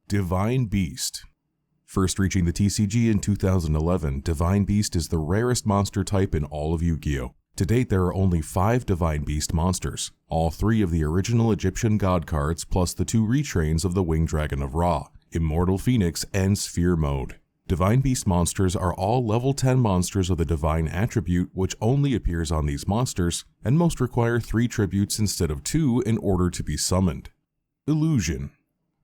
Divine Beast. First reaching the TCG in 2011, Divine Beast is the rarest monster type in all of Yu-Gi-Oh! To date, there are only 5 Divine Beast monsters, all 3 of the original Egyptian god cards plus the 2 retrains of the Winged Dragon of Ra, Immortal Phoenix, and Sphere Mode. Divine Beast monsters are all level 10 monsters of the Divine attribute, which only appears on these monsters, and most require 3 tributes instead of 2 in order to be summoned. Illusion.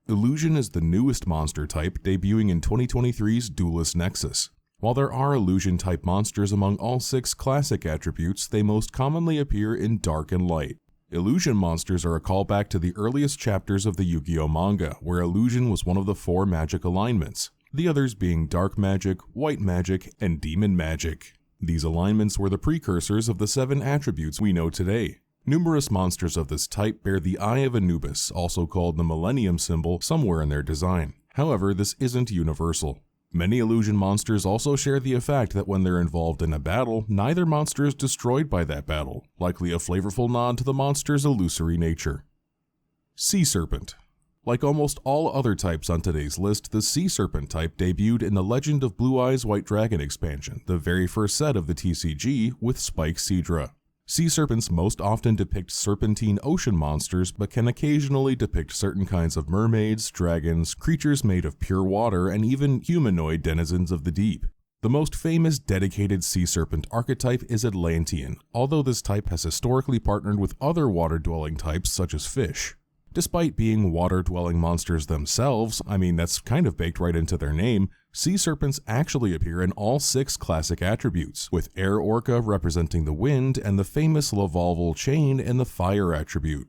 Illusion is the newest monster type, debuting in 2023's Duelist Nexus. While there are Illusion-type monsters among all 6 classic attributes, they most commonly appear in Dark and Light. Illusion monsters are a callback to the earliest chapters of the Yu-Gi-Oh! Manga, where Illusion was one of the 4 magic alignments, the others being Dark Magic, White Magic, and Demon Magic. These alignments were the precursors of the 7 attributes we know today. Numerous monsters of this type bear the Eye of Anubis, also called the Millennium symbol, somewhere in their design. However, this isn't universal. Many illusion monsters also share the effect that when they're involved in a battle, neither monster is destroyed by that battle, likely a flavorful nod to the monster's illusory nature. Sea Serpent. Like almost all other types on today's list, the Sea Serpent type debuted in the Legend of Blue Eyes White Dragon expansion, the very first set of the TCG, with Spike Seadra. Sea serpents most often depict serpentine ocean monsters, but can occasionally depict certain kinds of mermaids, dragons, creatures made of pure water, and even humanoid denizens of the deep. The most famous dedicated sea serpent archetype is Atlantean, although this type has historically partnered with other water-dwelling types such as fish. Despite being water-dwelling monsters themselves, that's kind of baked right into their name, sea serpents actually appear in all 6 classic attributes, with Air Orca representing the wind and the famous Lavalval chain in the fire attribute.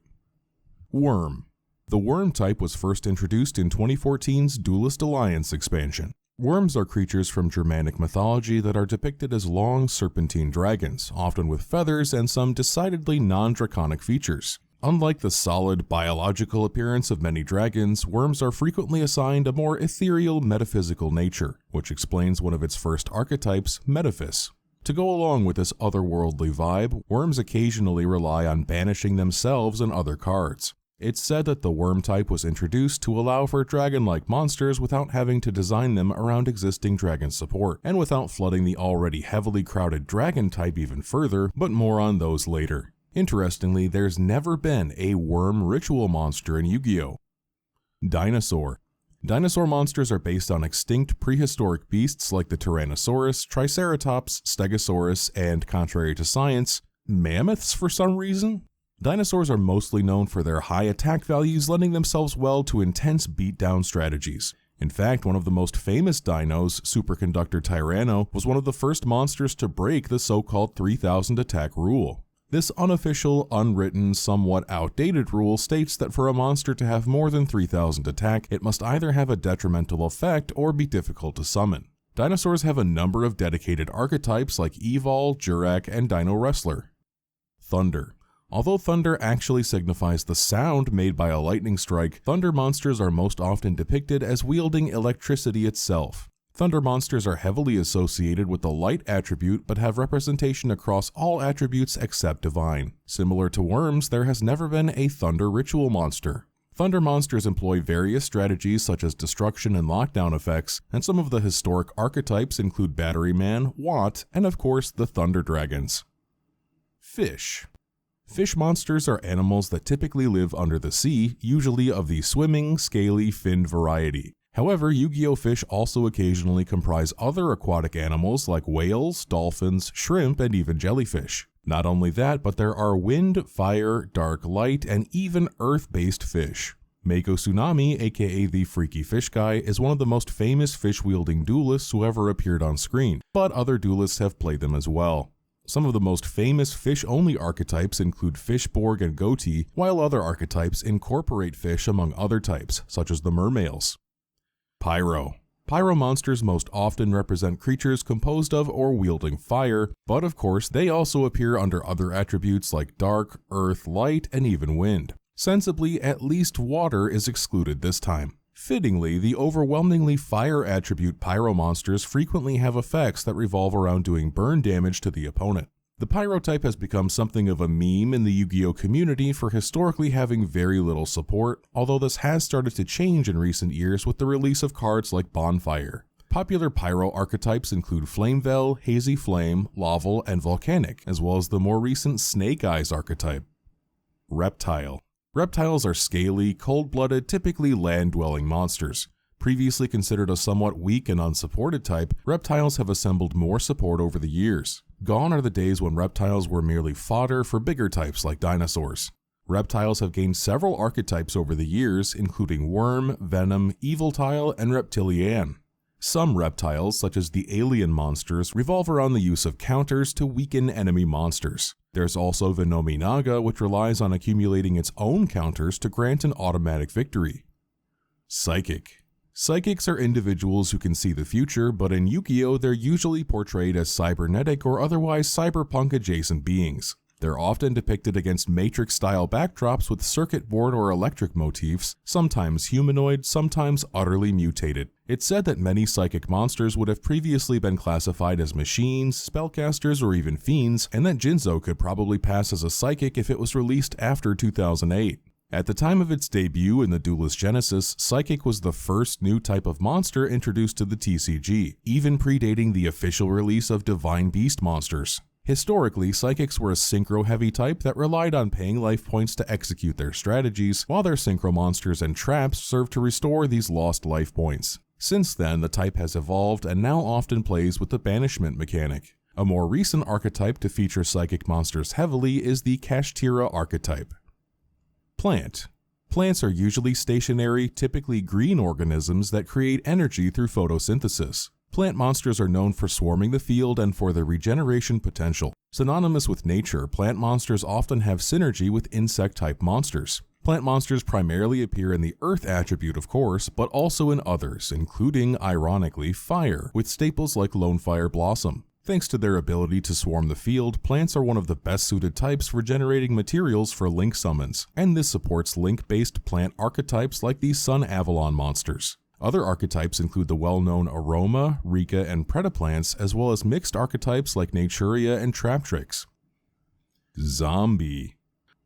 Wyrm. The Wyrm type was first introduced in 2014's Duelist Alliance expansion. Wyrms are creatures from Germanic mythology that are depicted as long serpentine dragons, often with feathers and some decidedly non-draconic features. Unlike the solid biological appearance of many dragons, Wyrms are frequently assigned a more ethereal metaphysical nature, which explains one of its first archetypes, Metaphys. To go along with this otherworldly vibe, Wyrms occasionally rely on banishing themselves and other cards. It's said that the Wyrm type was introduced to allow for dragon-like monsters without having to design them around existing dragon support, and without flooding the already heavily crowded dragon type even further, but more on those later. Interestingly, there's never been a Wyrm ritual monster in Yu-Gi-Oh! Dinosaur. Dinosaur monsters are based on extinct prehistoric beasts like the Tyrannosaurus, Triceratops, Stegosaurus, and, contrary to science, mammoths for some reason? Dinosaurs are mostly known for their high attack values, lending themselves well to intense beatdown strategies. In fact, one of the most famous dinos, Superconductor Tyranno, was one of the first monsters to break the so-called 3000 attack rule. This unofficial, unwritten, somewhat outdated rule states that for a monster to have more than 3000 attack, it must either have a detrimental effect or be difficult to summon. Dinosaurs have a number of dedicated archetypes like Evol, Jurak, and Dino Wrestler. Thunder. Although thunder actually signifies the sound made by a lightning strike, thunder monsters are most often depicted as wielding electricity itself. Thunder monsters are heavily associated with the light attribute but have representation across all attributes except divine. Similar to Wyrms, there has never been a thunder ritual monster. Thunder monsters employ various strategies such as destruction and lockdown effects, and some of the historic archetypes include Batteryman, Watt, and of course the Thunder Dragons. Fish. Fish monsters are animals that typically live under the sea, usually of the swimming, scaly, finned variety. However, Yu-Gi-Oh! Fish also occasionally comprise other aquatic animals like whales, dolphins, shrimp, and even jellyfish. Not only that, but there are wind, fire, dark, light, and even earth-based fish. Mako Tsunami, aka the Freaky Fish Guy, is one of the most famous fish-wielding duelists who ever appeared on screen, but other duelists have played them as well. Some of the most famous fish-only archetypes include Fishborg and Goatee, while other archetypes incorporate fish among other types, such as the mermales. Pyro. Pyro monsters most often represent creatures composed of or wielding fire, but of course they also appear under other attributes like dark, earth, light, and even wind. Sensibly, at least water is excluded this time. Fittingly, the overwhelmingly fire attribute pyro monsters frequently have effects that revolve around doing burn damage to the opponent. The Pyro type has become something of a meme in the Yu-Gi-Oh community for historically having very little support, although this has started to change in recent years with the release of cards like Bonfire. Popular Pyro archetypes include Flamevel, Hazy Flame, Laval, and Volcanic, as well as the more recent Snake Eyes archetype. Reptile. Reptiles are scaly, cold-blooded, typically land-dwelling monsters. Previously considered a somewhat weak and unsupported type, reptiles have assembled more support over the years. Gone are the days when reptiles were merely fodder for bigger types like dinosaurs. Reptiles have gained several archetypes over the years, including Wyrm, Venom, Eviltile, and Reptilian. Some reptiles, such as the alien monsters, revolve around the use of counters to weaken enemy monsters. There's also Venominaga, which relies on accumulating its own counters to grant an automatic victory. Psychic. Psychics are individuals who can see the future, but in Yu-Gi-Oh! They're usually portrayed as cybernetic or otherwise cyberpunk-adjacent beings. They're often depicted against Matrix-style backdrops with circuit board or electric motifs, sometimes humanoid, sometimes utterly mutated. It's said that many psychic monsters would have previously been classified as machines, spellcasters, or even fiends, and that Jinzo could probably pass as a psychic if it was released after 2008. At the time of its debut in the Duelist Genesis, Psychic was the first new type of monster introduced to the TCG, even predating the official release of Divine Beast monsters. Historically, Psychics were a synchro-heavy type that relied on paying life points to execute their strategies, while their synchro monsters and traps served to restore these lost life points. Since then, the type has evolved and now often plays with the banishment mechanic. A more recent archetype to feature Psychic monsters heavily is the Kashtira archetype. Plant. Plants are usually stationary, typically green organisms that create energy through photosynthesis. Plant monsters are known for swarming the field and for their regeneration potential. Synonymous with nature, plant monsters often have synergy with insect-type monsters. Plant monsters primarily appear in the Earth attribute, of course, but also in others, including, ironically, Fire, with staples like Lonefire Blossom. Thanks to their ability to swarm the field, plants are one of the best suited types for generating materials for link summons, and this supports link-based plant archetypes like the Sun Avalon monsters. Other archetypes include the well-known Aroma, Rika, and Predaplants, as well as mixed archetypes like Naturia and Traptrix. Zombie.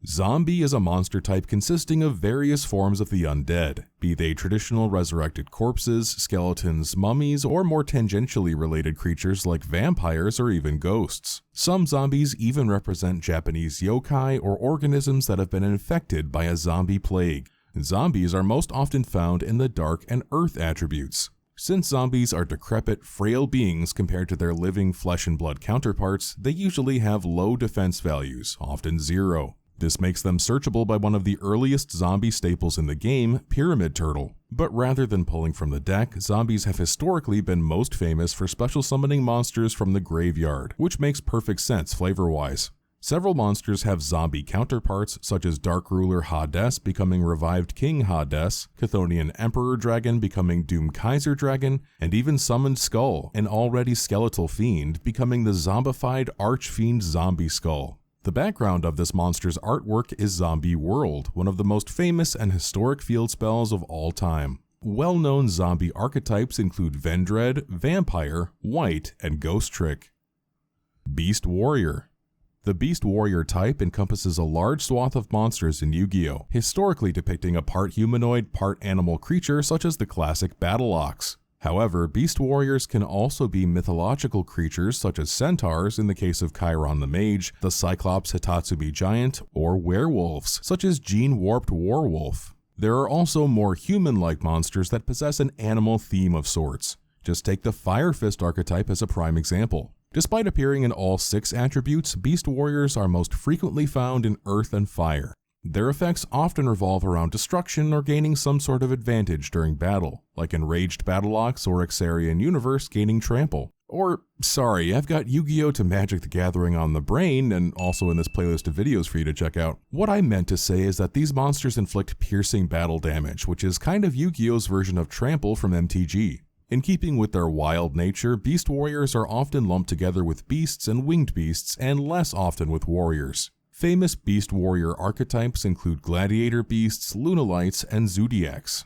Zombie is a monster type consisting of various forms of the undead, be they traditional resurrected corpses, skeletons, mummies, or more tangentially related creatures like vampires or even ghosts. Some zombies even represent Japanese yokai or organisms that have been infected by a zombie plague. Zombies are most often found in the dark and earth attributes. Since zombies are decrepit, frail beings compared to their living flesh and blood counterparts, they usually have low defense values, often 0. This makes them searchable by one of the earliest zombie staples in the game, Pyramid Turtle. But rather than pulling from the deck, zombies have historically been most famous for special summoning monsters from the graveyard, which makes perfect sense flavor-wise. Several monsters have zombie counterparts, such as Dark Ruler Hades becoming Revived King Hades, Chthonian Emperor Dragon becoming Doom Kaiser Dragon, and even Summoned Skull, an already skeletal fiend, becoming the zombified Archfiend Zombie Skull. The background of this monster's artwork is Zombie World, one of the most famous and historic field spells of all time. Well-known zombie archetypes include Vendread, Vampire, White, and Ghost Trick. Beast Warrior. The Beast Warrior type encompasses a large swath of monsters in Yu-Gi-Oh!, historically depicting a part humanoid, part animal creature such as the classic Battle Ox. However, Beast Warriors can also be mythological creatures such as centaurs in the case of Chiron the Mage, the Cyclops Hitatsumi Giant, or werewolves such as Gene-Warped Warwolf. There are also more human-like monsters that possess an animal theme of sorts. Just take the Fire Fist archetype as a prime example. Despite appearing in all 6 attributes, Beast Warriors are most frequently found in Earth and Fire. Their effects often revolve around destruction or gaining some sort of advantage during battle, like Enraged Battleox or Xarian Universe gaining Trample. Or, sorry, I've got Yu-Gi-Oh! To Magic the Gathering on the brain, and also in this playlist of videos for you to check out. What I meant to say is that these monsters inflict piercing battle damage, which is kind of Yu-Gi-Oh!'s version of Trample from MTG. In keeping with their wild nature, Beast Warriors are often lumped together with beasts and winged beasts, and less often with warriors. Famous Beast Warrior archetypes include Gladiator Beasts, Lunalites, and Zodiacs.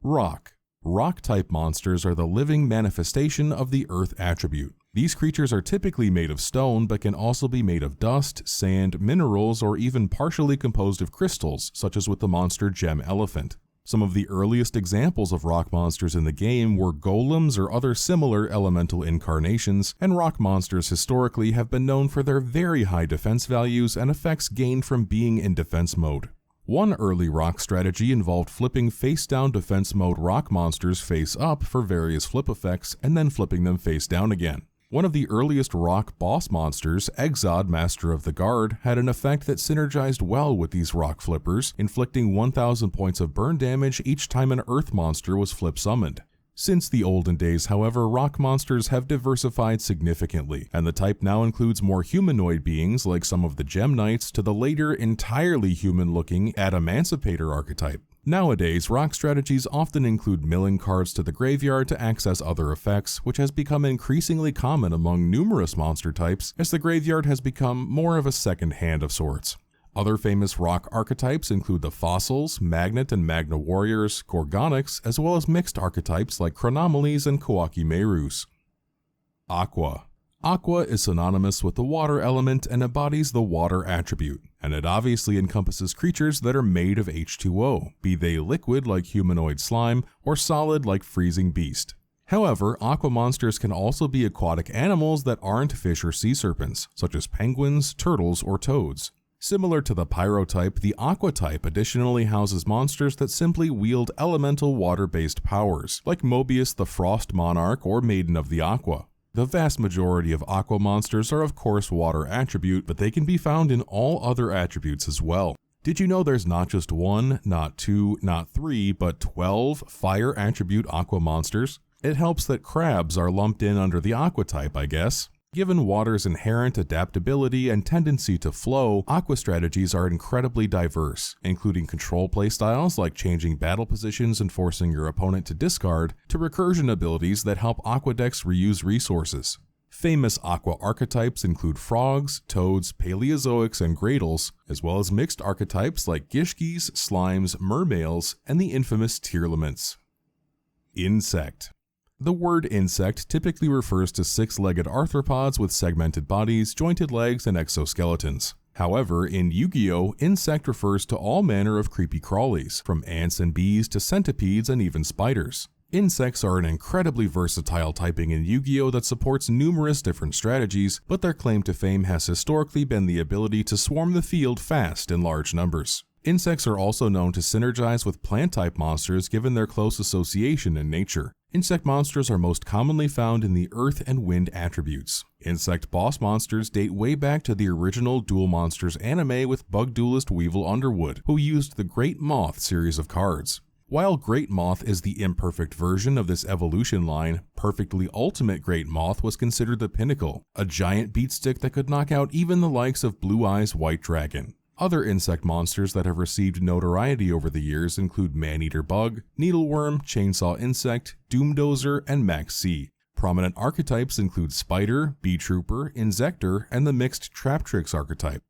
Rock. Rock-type monsters are the living manifestation of the Earth attribute. These creatures are typically made of stone, but can also be made of dust, sand, minerals, or even partially composed of crystals, such as with the monster Gem Elephant. Some of the earliest examples of rock monsters in the game were golems or other similar elemental incarnations, and rock monsters historically have been known for their very high defense values and effects gained from being in defense mode. One early rock strategy involved flipping face-down defense mode rock monsters face up for various flip effects and then flipping them face down again. One of the earliest rock boss monsters, Exod, Master of the Guard, had an effect that synergized well with these rock flippers, inflicting 1000 points of burn damage each time an earth monster was flip summoned. Since the olden days, however, rock monsters have diversified significantly, and the type now includes more humanoid beings like some of the Gem Knights to the later entirely human-looking Adamancipator archetype. Nowadays, rock strategies often include milling cards to the graveyard to access other effects, which has become increasingly common among numerous monster types as the graveyard has become more of a second hand of sorts. Other famous rock archetypes include the Fossils, Magnet and Magna Warriors, Gorgonics, as well as mixed archetypes like Chronomalies and Kawaki Merus. Aqua. Aqua is synonymous with the water element and embodies the water attribute, and it obviously encompasses creatures that are made of H2O, be they liquid like humanoid slime or solid like freezing beast. However, aqua monsters can also be aquatic animals that aren't fish or sea serpents, such as penguins, turtles, or toads. Similar to the Pyro type, the Aqua type additionally houses monsters that simply wield elemental water-based powers, like Mobius the Frost Monarch or Maiden of the Aqua. The vast majority of aqua monsters are of course water attribute, but they can be found in all other attributes as well. Did you know there's not just 1, not 2, not 3, but 12 fire attribute aqua monsters? It helps that crabs are lumped in under the aqua type, I guess. Given water's inherent adaptability and tendency to flow, aqua strategies are incredibly diverse, including control playstyles like changing battle positions and forcing your opponent to discard, to recursion abilities that help aqua decks reuse resources. Famous aqua archetypes include frogs, toads, paleozoics, and gradles, as well as mixed archetypes like gishkis, slimes, mermales, and the infamous tearlaments. Insect. The word insect typically refers to six-legged arthropods with segmented bodies, jointed legs, and exoskeletons. However, in Yu-Gi-Oh!, insect refers to all manner of creepy crawlies, from ants and bees to centipedes and even spiders. Insects are an incredibly versatile typing in Yu-Gi-Oh! That supports numerous different strategies, but their claim to fame has historically been the ability to swarm the field fast in large numbers. Insects are also known to synergize with plant-type monsters given their close association in nature. Insect monsters are most commonly found in the earth and wind attributes. Insect boss monsters date way back to the original Duel Monsters anime with bug duelist Weevil Underwood, who used the Great Moth series of cards. While Great Moth is the imperfect version of this evolution line, Perfectly Ultimate Great Moth was considered the pinnacle, a giant beatstick that could knock out even the likes of Blue Eyes White Dragon. Other insect monsters that have received notoriety over the years include Man-Eater Bug, Needleworm, Chainsaw Insect, Doomdozer, and Max C. Prominent archetypes include Spider, Bee Trooper, Insector, and the mixed Traptrix archetype.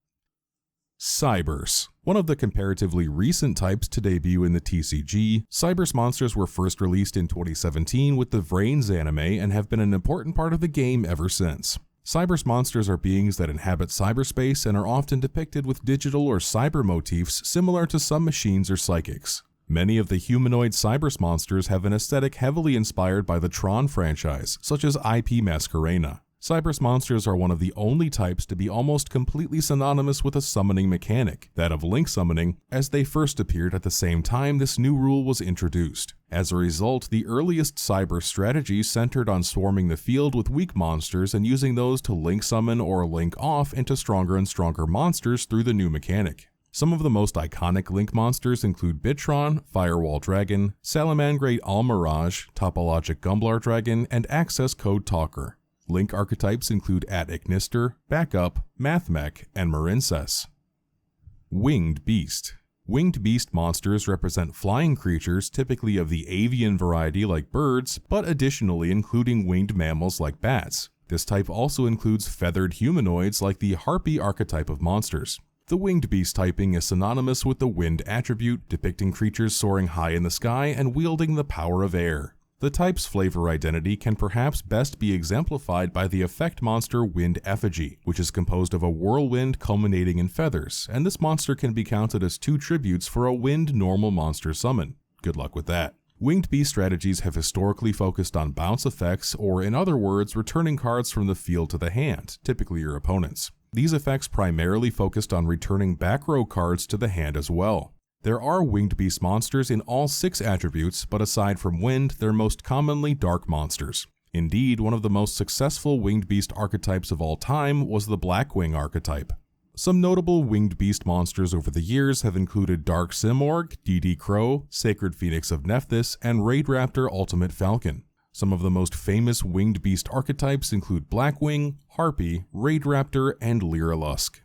Cyberse. One of the comparatively recent types to debut in the TCG, Cyberse monsters were first released in 2017 with the Vrains anime and have been an important part of the game ever since. Cyberse monsters are beings that inhabit cyberspace and are often depicted with digital or cyber motifs similar to some machines or psychics. Many of the humanoid Cyberse monsters have an aesthetic heavily inspired by the Tron franchise, such as IP Masquerena. Cyberse monsters are one of the only types to be almost completely synonymous with a summoning mechanic, that of link summoning, as they first appeared at the same time this new rule was introduced. As a result, the earliest Cyberse strategies centered on swarming the field with weak monsters and using those to link summon or link off into stronger and stronger monsters through the new mechanic. Some of the most iconic Link monsters include Bitron, Firewall Dragon, Salamangreat Almirage, Topologic Gumblar Dragon, and Access Code Talker. Link archetypes include At-Ignister, Backup, Mathmech, and Marincess. Winged Beast. Winged beast monsters represent flying creatures typically of the avian variety like birds, but additionally including winged mammals like bats. This type also includes feathered humanoids like the harpy archetype of monsters. The winged beast typing is synonymous with the wind attribute, depicting creatures soaring high in the sky and wielding the power of air. The type's flavor identity can perhaps best be exemplified by the effect monster Wind Effigy, which is composed of a whirlwind culminating in feathers, and this monster can be counted as 2 tributes for a wind normal monster summon. Good luck with that. Winged Beast strategies have historically focused on bounce effects, or in other words, returning cards from the field to the hand, typically your opponent's. These effects primarily focused on returning back row cards to the hand as well. There are Winged Beast monsters in all 6 attributes, but aside from Wind, they're most commonly dark monsters. Indeed, one of the most successful Winged Beast archetypes of all time was the Blackwing archetype. Some notable Winged Beast monsters over the years have included Dark Simorgh, DD Crow, Sacred Phoenix of Nephthys, and Raid Raptor Ultimate Falcon. Some of the most famous Winged Beast archetypes include Blackwing, Harpy, Raid Raptor, and Lyrilusk.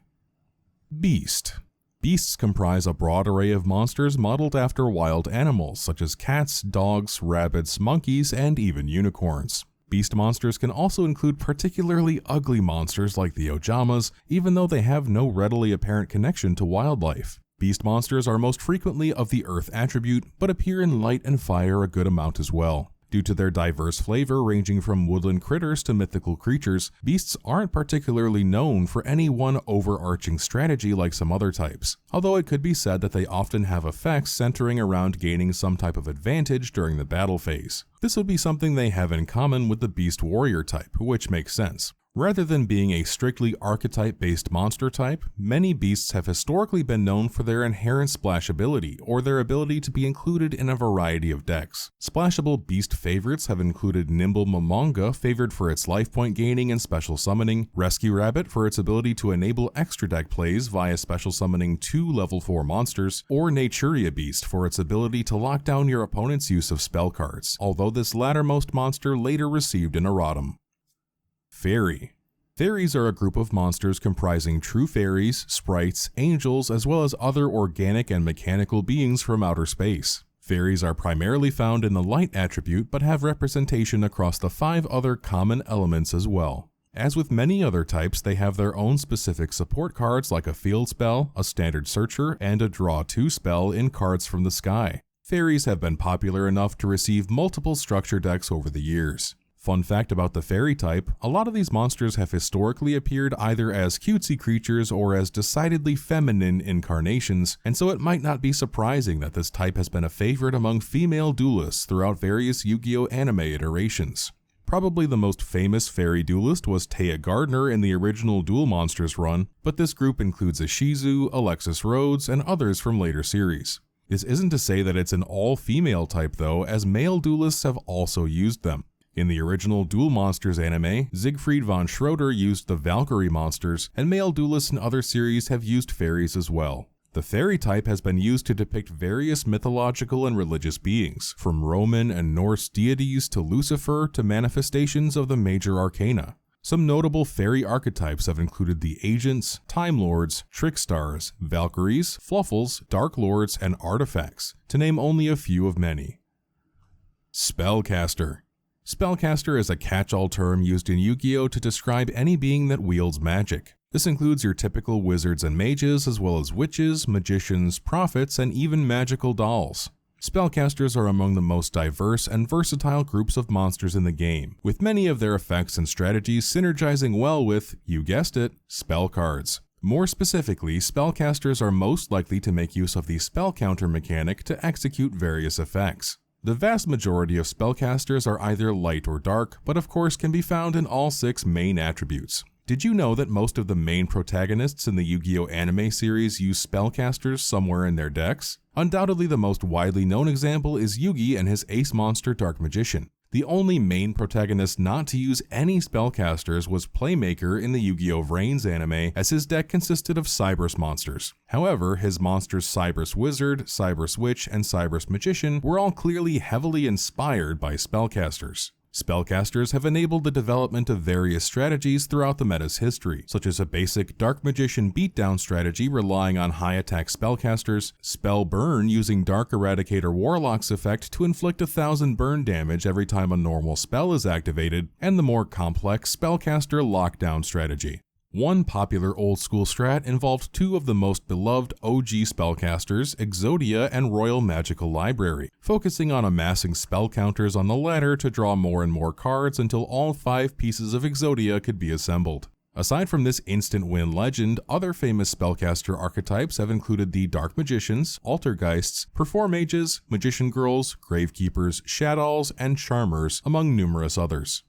Beast. Beasts comprise a broad array of monsters modeled after wild animals such as cats, dogs, rabbits, monkeys, and even unicorns. Beast monsters can also include particularly ugly monsters like the Ojamas, even though they have no readily apparent connection to wildlife. Beast monsters are most frequently of the Earth attribute, but appear in light and fire a good amount as well. Due to their diverse flavor ranging from woodland critters to mythical creatures, beasts aren't particularly known for any one overarching strategy like some other types, although it could be said that they often have effects centering around gaining some type of advantage during the battle phase. This would be something they have in common with the Beast Warrior type, which makes sense. Rather than being a strictly archetype-based monster type, many beasts have historically been known for their inherent splashability, or their ability to be included in a variety of decks. Splashable beast favorites have included Nimble Momonga, favored for its life point gaining and special summoning, Rescue Rabbit for its ability to enable extra deck plays via special summoning 2 level 4 monsters, or Naturia Beast for its ability to lock down your opponent's use of spell cards, although this lattermost monster later received an erratum. Fairy. Fairies are a group of monsters comprising true fairies, sprites, angels, as well as other organic and mechanical beings from outer space. Fairies are primarily found in the light attribute, but have representation across the 5 other common elements as well. As with many other types, they have their own specific support cards like a field spell, a standard searcher, and a draw 2 spell in Cards from the Sky. Fairies have been popular enough to receive multiple structure decks over the years. Fun fact about the fairy type, a lot of these monsters have historically appeared either as cutesy creatures or as decidedly feminine incarnations, and so it might not be surprising that this type has been a favorite among female duelists throughout various Yu-Gi-Oh! Anime iterations. Probably the most famous fairy duelist was Taya Gardner in the original Duel Monsters run, but this group includes Ishizu, Alexis Rhodes, and others from later series. This isn't to say that it's an all-female type though, as male duelists have also used them. In the original Duel Monsters anime, Siegfried von Schroeder used the Valkyrie monsters, and male duelists in other series have used fairies as well. The fairy type has been used to depict various mythological and religious beings, from Roman and Norse deities to Lucifer to manifestations of the major arcana. Some notable fairy archetypes have included the Agents, Time Lords, Trickstars, Valkyries, Fluffles, Dark Lords, and Artifacts, to name only a few of many. Spellcaster. Spellcaster is a catch-all term used in Yu-Gi-Oh! To describe any being that wields magic. This includes your typical wizards and mages, as well as witches, magicians, prophets, and even magical dolls. Spellcasters are among the most diverse and versatile groups of monsters in the game, with many of their effects and strategies synergizing well with, you guessed it, spell cards. More specifically, spellcasters are most likely to make use of the spell counter mechanic to execute various effects. The vast majority of spellcasters are either light or dark, but of course can be found in all 6 main attributes. Did you know that most of the main protagonists in the Yu-Gi-Oh! Anime series use spellcasters somewhere in their decks? Undoubtedly the most widely known example is Yugi and his ace monster Dark Magician. The only main protagonist not to use any spellcasters was Playmaker in the Yu-Gi-Oh! Reigns anime, as his deck consisted of Cyberse monsters. However, his monsters Cyberse Wizard, Cyberse Witch, and Cyberse Magician were all clearly heavily inspired by spellcasters. Spellcasters have enabled the development of various strategies throughout the meta's history, such as a basic Dark Magician beatdown strategy relying on high attack spellcasters, Spell Burn using Dark Eradicator Warlock's effect to inflict 1,000 burn damage every time a normal spell is activated, and the more complex Spellcaster Lockdown strategy. One popular old-school strat involved two of the most beloved OG spellcasters, Exodia and Royal Magical Library, focusing on amassing spell counters on the latter to draw more and more cards until all 5 pieces of Exodia could be assembled. Aside from this instant win legend, other famous spellcaster archetypes have included the Dark Magicians, Altergeists, Perform Mages, Magician Girls, Gravekeepers, Shaddolls, and Charmers, among numerous others.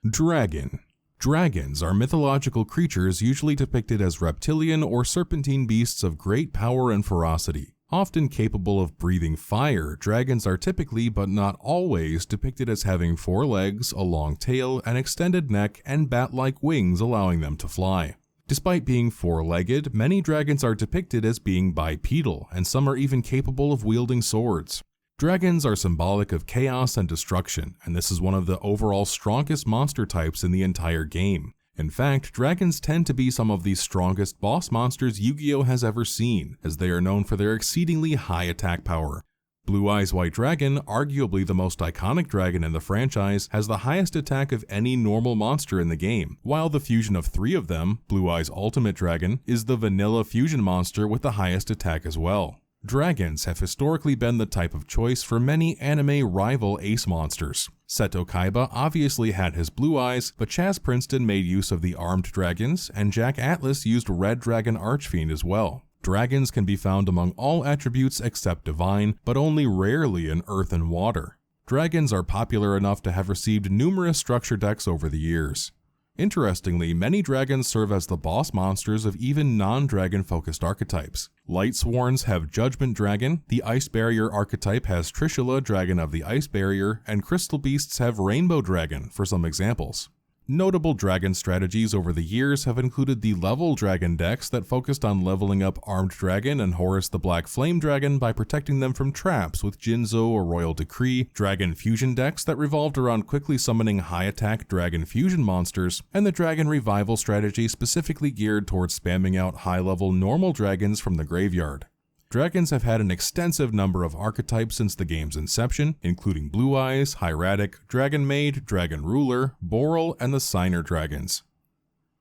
Dragon. Dragons are mythological creatures usually depicted as reptilian or serpentine beasts of great power and ferocity. Often capable of breathing fire, dragons are typically, but not always, depicted as having 4 legs, a long tail, an extended neck, and bat-like wings allowing them to fly. Despite being 4-legged, many dragons are depicted as being bipedal, and some are even capable of wielding swords. Dragons are symbolic of chaos and destruction, and this is one of the overall strongest monster types in the entire game. In fact, dragons tend to be some of the strongest boss monsters Yu-Gi-Oh! Has ever seen, as they are known for their exceedingly high attack power. Blue Eyes White Dragon, arguably the most iconic dragon in the franchise, has the highest attack of any normal monster in the game, while the fusion of 3 of them, Blue Eyes Ultimate Dragon, is the vanilla fusion monster with the highest attack as well. Dragons have historically been the type of choice for many anime rival ace monsters. Seto Kaiba obviously had his blue eyes, but Chaz Princeton made use of the armed dragons, and Jack Atlas used Red Dragon Archfiend as well. Dragons can be found among all attributes except Divine, but only rarely in Earth and Water. Dragons are popular enough to have received numerous structure decks over the years. Interestingly, many dragons serve as the boss monsters of even non-dragon focused archetypes. Light Sworns have Judgment Dragon, the Ice Barrier archetype has Trishula, Dragon of the Ice Barrier, and Crystal Beasts have Rainbow Dragon, for some examples. Notable dragon strategies over the years have included the level dragon decks that focused on leveling up Armed Dragon and Horus the Black Flame Dragon by protecting them from traps with Jinzo or Royal Decree, dragon fusion decks that revolved around quickly summoning high-attack dragon fusion monsters, and the dragon revival strategy specifically geared towards spamming out high-level normal dragons from the graveyard. Dragons have had an extensive number of archetypes since the game's inception, including Blue Eyes, Hieratic, Dragon Maid, Dragon Ruler, Boral, and the Signer dragons.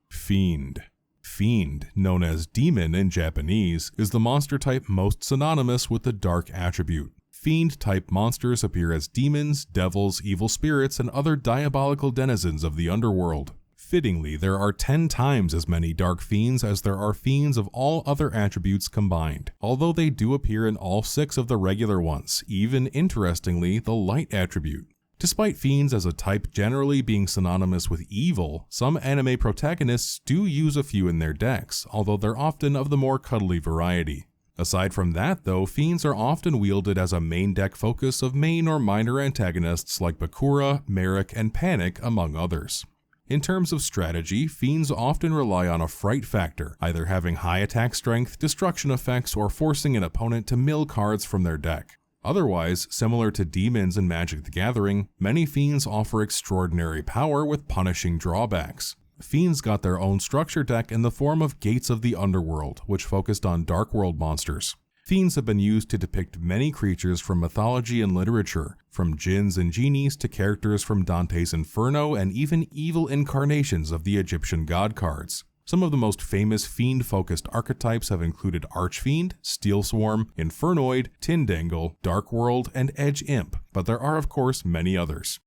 Fiend. Fiend, known as Demon in Japanese, is the monster type most synonymous with the dark attribute. Fiend-type monsters appear as demons, devils, evil spirits, and other diabolical denizens of the underworld. Fittingly, there are 10 times as many Dark Fiends as there are Fiends of all other attributes combined, although they do appear in all 6 of the regular ones, even, interestingly, the Light attribute. Despite Fiends as a type generally being synonymous with evil, some anime protagonists do use a few in their decks, although they're often of the more cuddly variety. Aside from that though, Fiends are often wielded as a main deck focus of main or minor antagonists like Bakura, Merrick, and Panic, among others. In terms of strategy, Fiends often rely on a fright factor, either having high attack strength, destruction effects, or forcing an opponent to mill cards from their deck. Otherwise, similar to demons in Magic the Gathering, many Fiends offer extraordinary power with punishing drawbacks. Fiends got their own structure deck in the form of Gates of the Underworld, which focused on Dark World monsters. Fiends have been used to depict many creatures from mythology and literature, from djinns and genies to characters from Dante's Inferno and even evil incarnations of the Egyptian god cards. Some of the most famous Fiend-focused archetypes have included Archfiend, Steel Swarm, Infernoid, Tindangle, Dark World, and Edge Imp, but there are of course many others.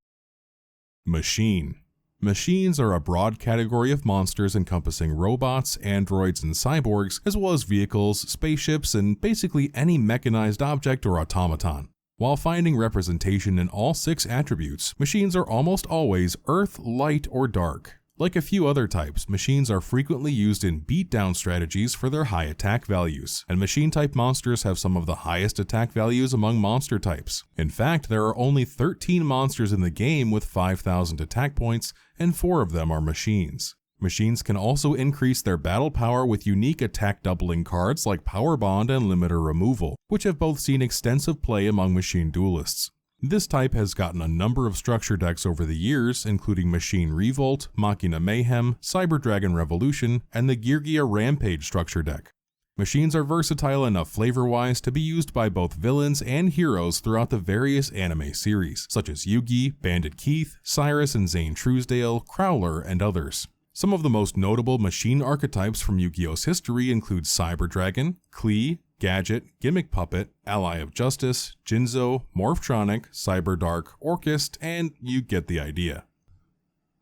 Machine. Machines are a broad category of monsters encompassing robots, androids, and cyborgs, as well as vehicles, spaceships, and basically any mechanized object or automaton. While finding representation in all 6 attributes, machines are almost always earth, light, or dark. Like a few other types, machines are frequently used in beatdown strategies for their high attack values, and machine-type monsters have some of the highest attack values among monster types. In fact, there are only 13 monsters in the game with 5,000 attack points, and 4 of them are machines. Machines can also increase their battle power with unique attack doubling cards like Power Bond and Limiter Removal, which have both seen extensive play among machine duelists. This type has gotten a number of structure decks over the years, including Machine Revolt, Machina Mayhem, Cyber Dragon Revolution, and the Geargia Rampage structure deck. Machines are versatile enough flavor-wise to be used by both villains and heroes throughout the various anime series, such as Yugi, Bandit Keith, Cyrus and Zane Truesdale, Crowler, and others. Some of the most notable machine archetypes from Yu-Gi-Oh's history include Cyber Dragon, Klee, Gadget, Gimmick Puppet, Ally of Justice, Jinzo, Morphtronic, Cyber Dark, Orchist, and you get the idea.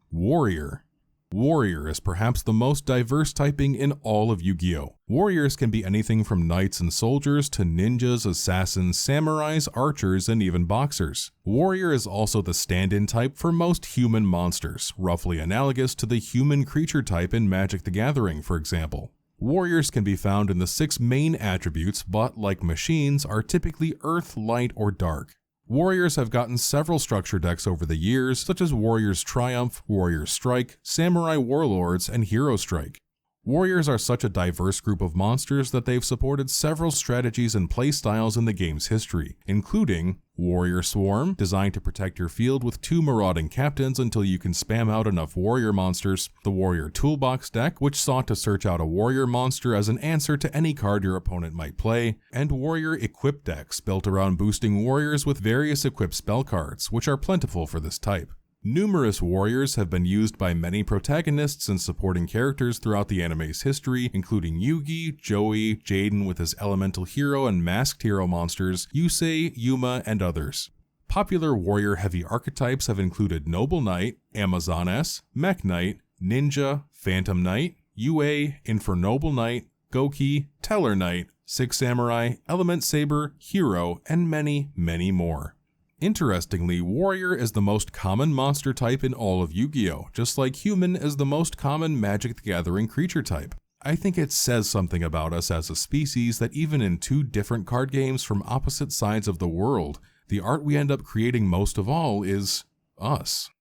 Warrior. Warrior is perhaps the most diverse typing in all of Yu-Gi-Oh! Warriors can be anything from knights and soldiers to ninjas, assassins, samurais, archers, and even boxers. Warrior is also the stand-in type for most human monsters, roughly analogous to the human creature type in Magic the Gathering, for example. Warriors can be found in the 6 main attributes, but like machines, are typically earth, light, or dark. Warriors have gotten several structure decks over the years, such as Warriors Triumph, Warriors Strike, Samurai Warlords, and Hero Strike. Warriors are such a diverse group of monsters that they've supported several strategies and playstyles in the game's history, including Warrior Swarm, designed to protect your field with 2 marauding captains until you can spam out enough warrior monsters, the Warrior Toolbox deck, which sought to search out a warrior monster as an answer to any card your opponent might play, and Warrior Equip decks built around boosting warriors with various equipped spell cards, which are plentiful for this type. Numerous warriors have been used by many protagonists and supporting characters throughout the anime's history, including Yugi, Joey, Jaden with his elemental hero and masked hero monsters, Yusei, Yuma, and others. Popular warrior-heavy archetypes have included Noble Knight, Amazoness, Mech Knight, Ninja, Phantom Knight, Yue, Infernoble Knight, Goki, Teller Knight, Six Samurai, Element Saber, Hero, and many, many more. Interestingly, Warrior is the most common monster type in all of Yu-Gi-Oh!, just like Human is the most common Magic the Gathering creature type. I think it says something about us as a species that even in 2 different card games from opposite sides of the world, the art we end up creating most of all is us.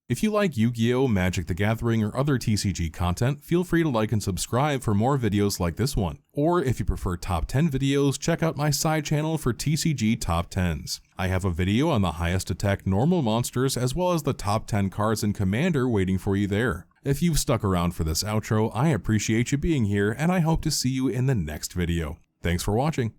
If you like Yu-Gi-Oh!, Magic the Gathering, or other TCG content, feel free to like and subscribe for more videos like this one. Or if you prefer top 10 videos, check out my side channel for TCG top 10s. I have a video on the highest attack normal monsters as well as the top 10 cards in Commander waiting for you there. If you've stuck around for this outro, I appreciate you being here and I hope to see you in the next video. Thanks for watching.